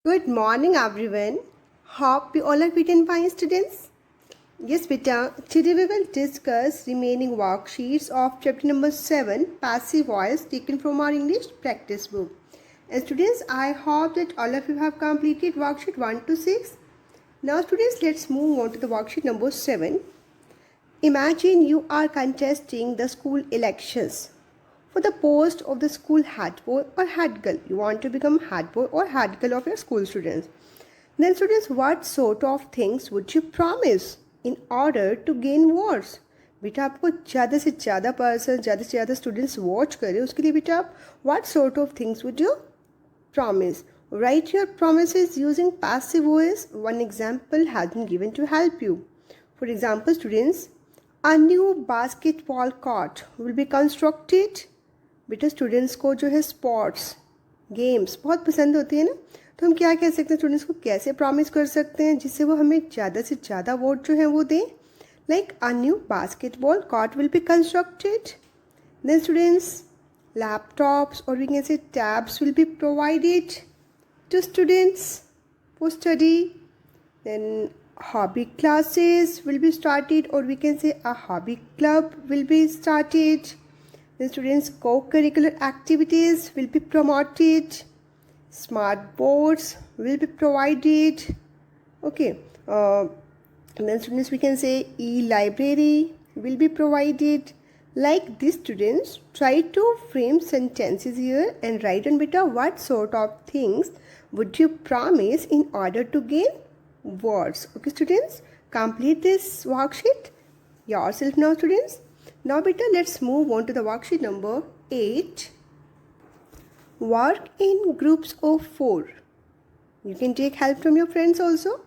Good morning, everyone. Hope you all are fit and fine, students. Yes, beta. Today we will discuss remaining worksheets of chapter number 7, Passive Voice, taken from our English practice book. And students, I hope that all of you have completed worksheet 1 to 6. Now, students, let's move on to the worksheet number 7. Imagine you are contesting the school elections for the post of the school head boy or head girl. You want to become head boy or head girl of your school students. Then students, what sort of things would you promise in order to gain votes? बेटा आपको ज़्यादा से ज़्यादा person ज़्यादा से ज़्यादा students watch करें उसके लिए बेटा आप what sort of things would you promise? Write your promises using passive voice. One example has been given to help you. For example, students, a new basketball court will be constructed. बेटा students को जो है sports games बहुत पसंद होती है ना, तो हम क्या कह सकते हैं स्टूडेंट्स को कैसे प्रॉमिस कर सकते हैं जिससे वो हमें ज़्यादा से ज़्यादा वोट जो है वो then. Like a new basketball court will be constructed. Then students, laptops or we can say tabs will be provided to students for study. Then hobby classes will be started or we can say a hobby club will be started. Then students, co-curricular activities will be promoted. Smart boards will be provided. Okay. Then students, we can say e-library will be provided. Like this, students, try to frame sentences here and write on beta what sort of things would you promise in order to gain votes. Okay, students, complete this worksheet yourself now, students. Now, beta, let's move on to the worksheet number 8. Work in groups of 4. You can take help from your friends also.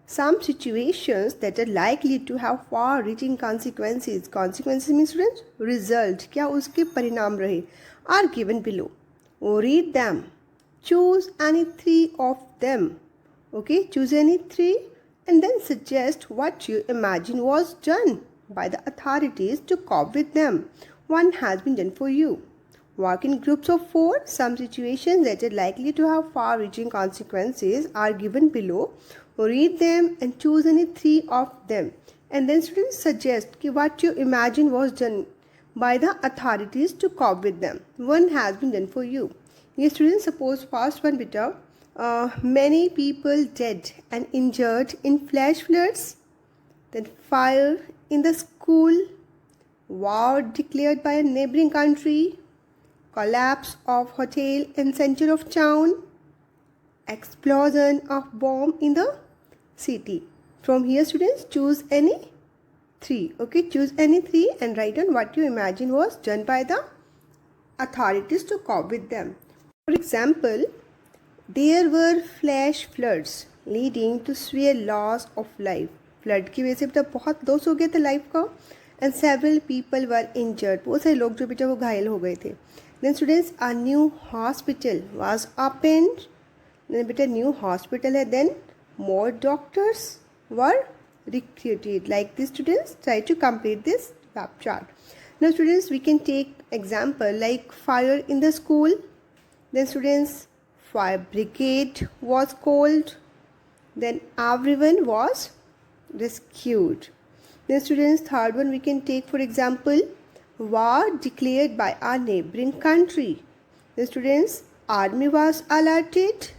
Some situations that are likely to have far-reaching consequences. Consequences means students result. क्या उसके परिणाम रहे are given below. Read them. Choose any 3 of them. Okay, choose any 3 and then suggest what you imagine was done by the authorities to cope with them. One has been done for you. Work in groups of 4. Some situations that are likely to have far-reaching consequences are given below. Read them and choose any 3 of them. And then students suggest what you imagine was done by the authorities to cope with them. One has been done for you. Yes, students, suppose first one beta. Many people dead and injured in flash floods. Then fire in the school. War declared by a neighboring country. Collapse of hotel in center of town. Explosion of bomb in the city. From here, students, choose any 3. Okay, choose any 3 and write on what you imagine was done by the authorities to cope with them. For example, there were flash floods leading to severe loss of life. Flood की वजह से बेटा बहुत loss हो गया था life का. And several people were injured. बहुत सारे लोग जो बेटा वो घायल हो गए थे. Then students, a new hospital was opened. Then बेटा न्यू हॉस्पिटल है. Then more doctors were recruited. Like this, students, try to complete this lab chart. Now students, we can take example like fire in the school. Then students, fire brigade was called. Then everyone was rescued. Then students, third one we can take for example war declared by our neighboring country. Then students, army was alerted.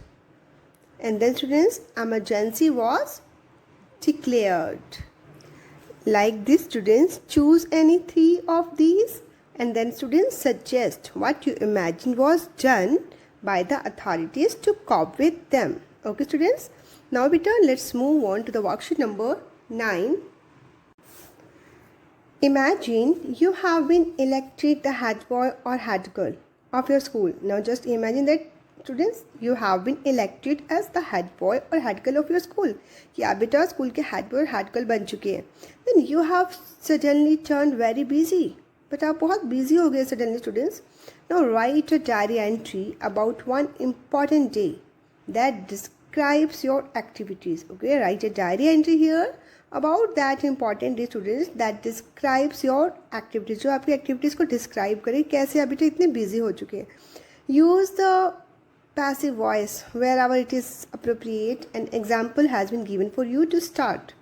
And then students, emergency was declared. Like this, students, choose any 3 of these and then students suggest what you imagine was done by the authorities to cope with them. Okay, students. Now beta, let's move on to the worksheet number 9. Imagine you have been elected the head boy or head girl of your school. Now just imagine that students, you have been elected as the head boy or head girl of your school. कि आप बेटा school के head boy और head girl बन चुके हैं. Then you have suddenly turned very busy. But आप बहुत busy हो गए suddenly, students. Now write a diary entry about one important day that describes your activities. Okay, write a diary entry here about that important day, students, that describes your activities. जो आपकी activities को describe करे कैसे आप बेटा इतने busy हो चुके हैं. Use the passive voice wherever it is appropriate. An example has been given for you to start.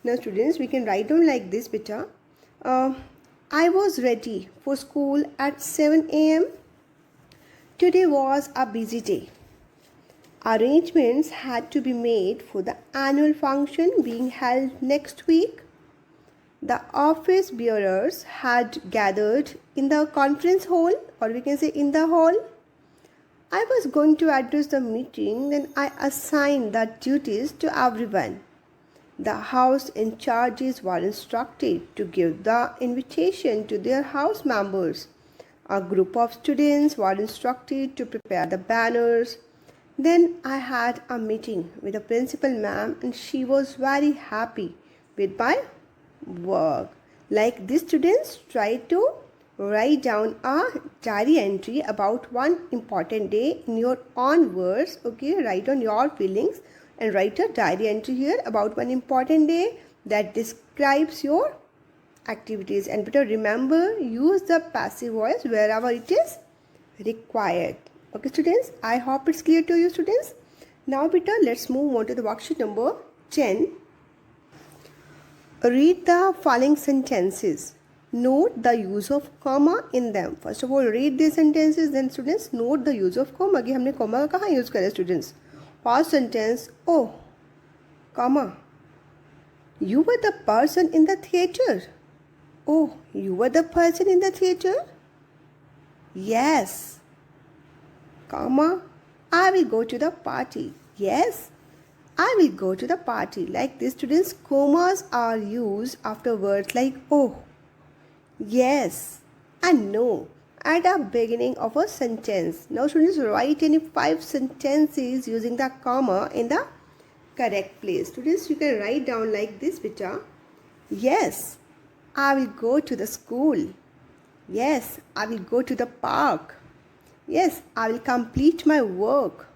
Now students, we can write down like this, beta. I was ready for school at 7 a.m. Today was a busy day. Arrangements had to be made for the annual function being held next week. The office bearers had gathered in the conference hall, or we can say in the hall. I was going to address the meeting and I assigned the duties to everyone. The house in charges were instructed to give the invitation to their house members. A group of students were instructed to prepare the banners. Then I had a meeting with the principal ma'am and she was very happy with my work. Like this, students, try to write down a diary entry about one important day in your own words. Okay, write down your feelings and write a diary entry here about one important day that describes your activities. And better remember, use the passive voice wherever it is required. Okay students, I hope it's clear to you students. Now better, let's move on to the worksheet number 10. Read the following sentences. Note the use of comma in them. First of all, read these sentences, then students note the use of comma. कि हमने comma का कहाँ use करा students? First sentence, oh, comma. You were the person in the theater. Oh, you were the person in the theater? Yes. Comma, I will go to the party. Yes, I will go to the party. Like this, students, commas are used after words like oh, yes, and no at the beginning of a sentence. Now, students, write any 5 sentences using the comma in the correct place. Students, you can write down like this, beta. Yes, I will go to the school. Yes, I will go to the park. Yes, I will complete my work.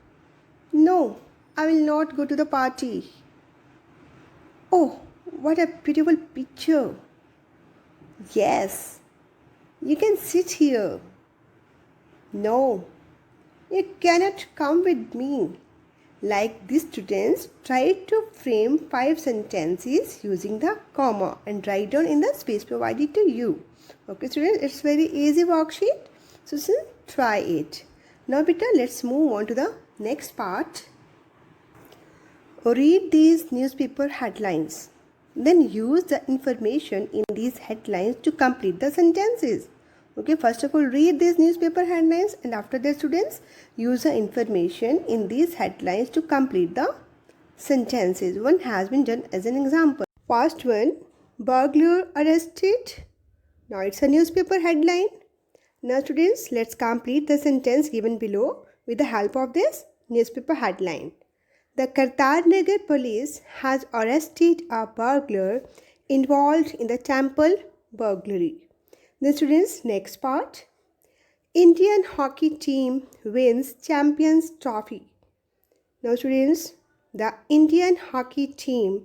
No, I will not go to the party. Oh, what a beautiful picture. Yes, you can sit here. No, you cannot come with me. Like these, students, try to frame 5 sentences using the comma and write down in the space provided to you. Okay, students, it's very easy worksheet. So, try it. Now, beta, let's move on to the next part. Read these newspaper headlines. Then use the information in these headlines to complete the sentences. Okay, first of all, read these newspaper headlines and after that, students, use the information in these headlines to complete the sentences. One has been done as an example. First one, burglar arrested. Now, it's a newspaper headline. Now students, let's complete the sentence given below with the help of this newspaper headline. The Kartarnagar police has arrested a burglar involved in the temple burglary. Then students, next part. Indian hockey team wins Champions Trophy. Now students, the Indian hockey team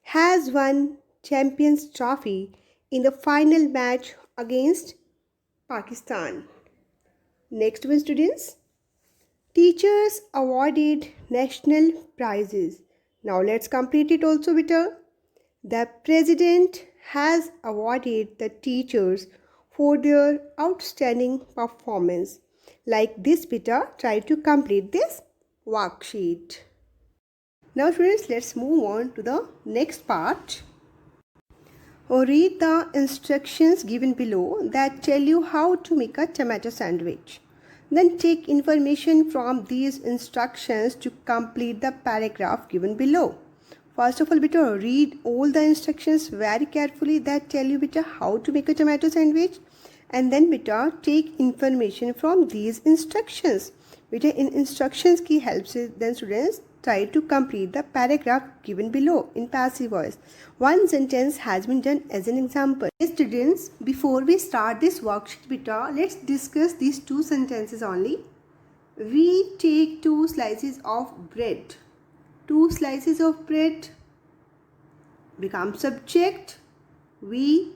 has won Champions Trophy in the final match against Pakistan. Next one, students. Teachers awarded national prizes. Now let's complete it also, beta. The president has awarded the teachers for their outstanding performance. Like this, beta, try to complete this worksheet. Now students, let's move on to the next part. Read the instructions given below that tell you how to make a tomato sandwich. Then take information from these instructions to complete the paragraph given below. First of all, beta, read all the instructions very carefully that tell you, beta, how to make a tomato sandwich. And then, beta, take information from these instructions. Beta, in instructions key helps then students try to complete the paragraph given below in passive voice. One sentence has been done as an example. Yes, students, before we start this worksheet, beta, let's discuss these 2 sentences only. We take 2 slices of bread. 2 slices of bread become subject. We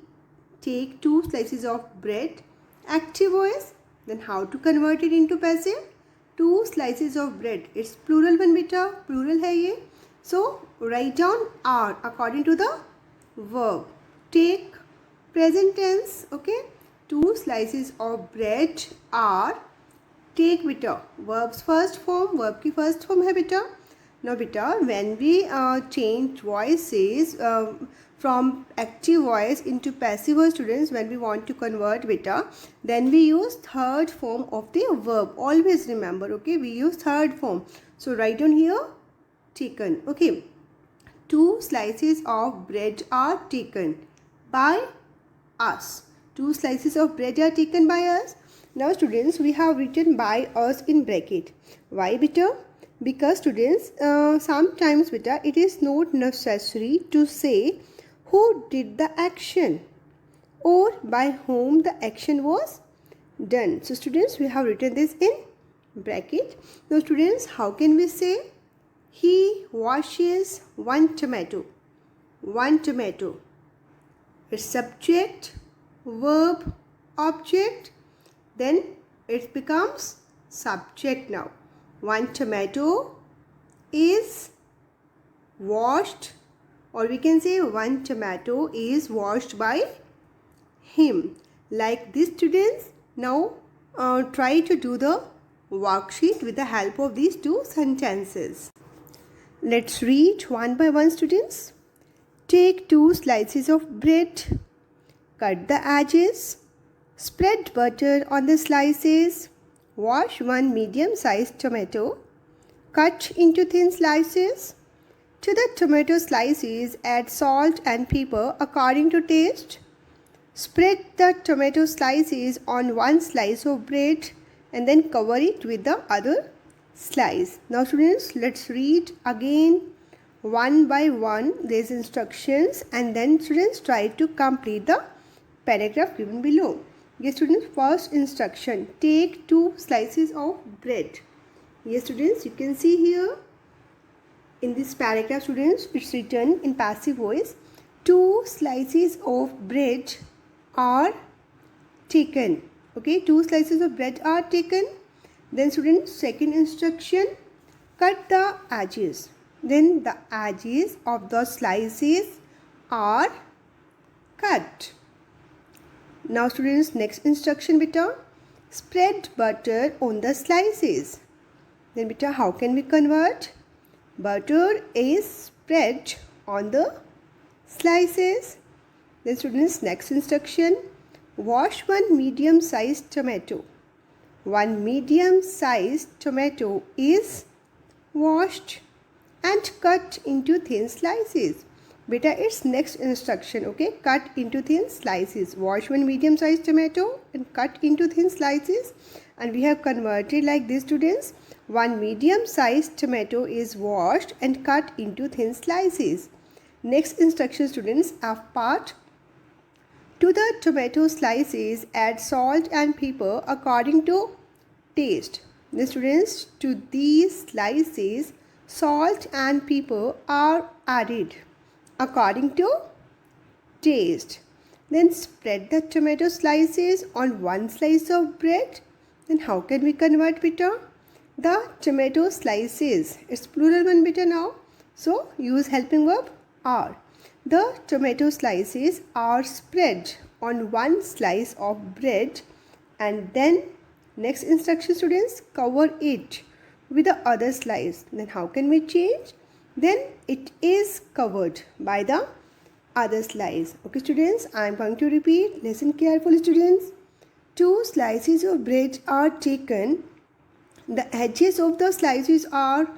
take 2 slices of bread. Active voice. Then how to convert it into passive? 2 slices of bread. It's plural one beta, plural hai ye. So write down are according to the verb. Take present tense, okay. 2 slices of bread are. Take beta, verb's first form, verb की first form है beta. Now beta, when we change voices from active voice into passive voice, students, when we want to convert beta, then we use third form of the verb. Always remember, okay, we use third form. So write down here, taken, okay. 2 slices of bread are taken by us. 2 slices of bread are taken by us. Now students, we have written by us in bracket. Why beta? Because students, sometimes beta, it is not necessary to say who did the action or by whom the action was done. So students, we have written this in bracket. Now students, how can we say he washes 1 tomato? 1 tomato. It's subject, verb, object. Then it becomes subject now. 1 tomato is washed, or we can say 1 tomato is washed by him. Like this, students. Now try to do the worksheet with the help of these 2 sentences. Let's read one by one, students. Take 2 slices of bread. Cut the edges. Spread butter on the slices. Wash 1 medium-sized tomato. Cut into thin slices. To the tomato slices, add salt and pepper according to taste. Spread the tomato slices on 1 slice of bread and then cover it with the other slice. Now students, let's read again one by one these instructions, and then students try to complete the paragraph given below. Yes students, first instruction, take 2 slices of bread. Yes students, you can see here in this paragraph, students, it's written in passive voice. 2 slices of bread are taken. Okay, 2 slices of bread are taken. Then students, second instruction, cut the edges. Then the edges of the slices are cut. Now students, next instruction beta, spread butter on the slices. Then beta, how can we convert? Butter is spread on the slices. Then students, next instruction, wash 1 medium-sized tomato. 1 medium-sized tomato is washed and cut into thin slices. Beta, it's next instruction, okay, cut into thin slices. Wash 1 medium-sized tomato and cut into thin slices. And we have converted like this, students. 1 medium-sized tomato is washed and cut into thin slices. Next instruction, students, F part. To the tomato slices, add salt and pepper according to taste. The students, to these slices, salt and pepper are added according to taste. Then spread the tomato slices on 1 slice of bread. Then how can we convert beta? The tomato slices, it's plural one beta now. So use helping verb are. The tomato slices are spread on 1 slice of bread, and then next instruction, students, cover it with the other slice. Then how can we change? Then it is covered by the other slice. Okay students, I am going to repeat. Listen carefully students. 2 slices of bread are taken. The edges of the slices are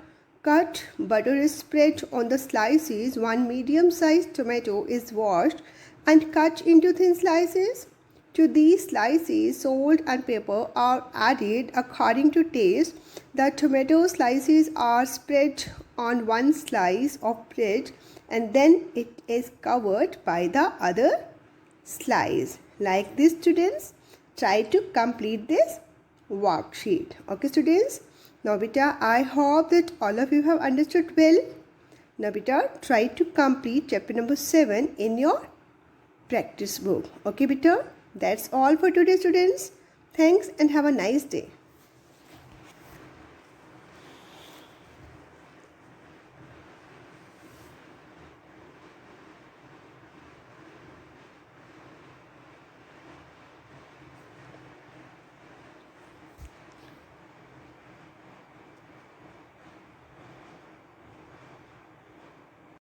cut. Butter is spread on the slices. 1 medium-sized tomato is washed and cut into thin slices. To these slices, salt and pepper are added according to taste. The tomato slices are spread on 1 slice of bread, and then it is covered by the other slice. Like this students, try to complete this worksheet. Okay students, now beta, I hope that all of you have understood well. Now beta, try to complete chapter number 7 in your practice book. Okay beta, that's all for today students. Thanks and have a nice day.